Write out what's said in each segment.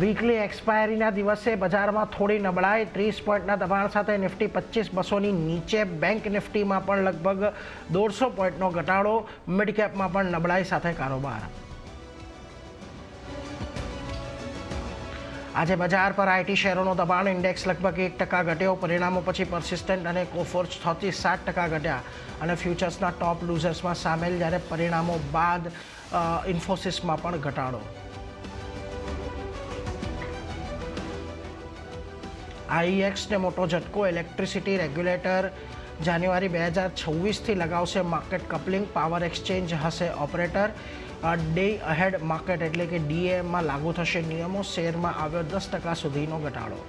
Weekly એક્સપાયરીના દિવસે બજારમાં થોડી નબળાઈ, 30 પોઈન્ટના દબાણ સાથે નિફ્ટી 25,200ની નીચે. બેંક નિફ્ટીમાં પણ લગભગ 150 પોઈન્ટનો ઘટાડો. મિડ કેપમાં પણ નબળાઈ સાથે કારોબાર. આજે બજાર પર આઈટી શેરોનો દબાણ. ઇન્ડેક્સ લગભગ 1% ઘટ્યો. પરિણામો પછી પરસિસ્ટન્ટ અને કોફોર્જ 6 થી 7% ઘટ્યા અને ફ્યુચર્સના ટોપ લૂઝર્સમાં સામેલ, જ્યારે પરિણામો બાદ ઇન્ફોસિસમાં પણ ઘટાડો. આઈએક્સને મોટો ઝટકો. ઇલેક્ટ્રિસિટી રેગ્યુલેટર જાન્યુઆરી 2026થી લગાવશે માર્કેટ કપલિંગ. પાવર એક્સચેન્જ હશે ઓપરેટર. ડે અહેડ માર્કેટ એટલે કે ડીએમાં લાગુ થશે નિયમો. શેરમાં આવ્યો 10% સુધીનો ઘટાડો.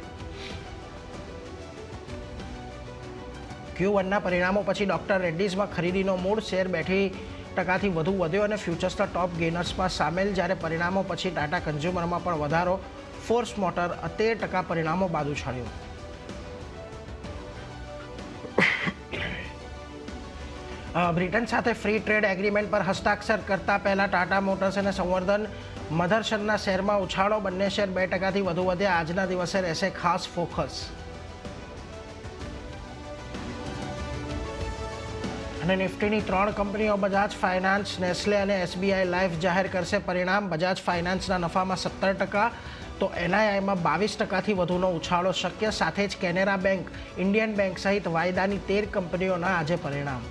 Q1ના પરિણામો પછી ડોક્ટર રેડ્ડીઝમાં ખરીદીનો મૂડ. શેર 2% વધુ વધ્યો અને ફ્યુચર્સના ટોપ ગેનર્સમાં સામેલ, જ્યારે પરિણામો પછી ટાટા કન્ઝ્યુમરમાં પણ વધારો. ફોર્સ મોટર 13% પરિણામો બાદ ઉછાળ્યું. બ્રિટન સાથે ફ્રી ટ્રેડ એગ્રીમેન્ટ પર હસ્તાક્ષર કરતા પહેલા ટાટા મોટર્સ અને સંવર્ધન મધરસનના શેરમાં ઉછાળો. બંને શેર 2%થી વધુ વધ્યા. આજના દિવસે રહેશે ખાસ ફોકસ. અને નિફ્ટીની 3 કંપનીઓ બજાજ ફાઇનાન્સ, નેસ્લે અને એસબીઆઈ લાઈફ જાહેર કરશે પરિણામ. બજાજ ફાઇનાન્સના નફામાં 17%, તો એનઆઈઆઈમાં 22%થી વધુનો ઉછાળો શક્ય. સાથે જ કેનેરા બેંક, ઇન્ડિયન બેંક સહિત વાયદાની 13 કંપનીઓના આજે પરિણામ.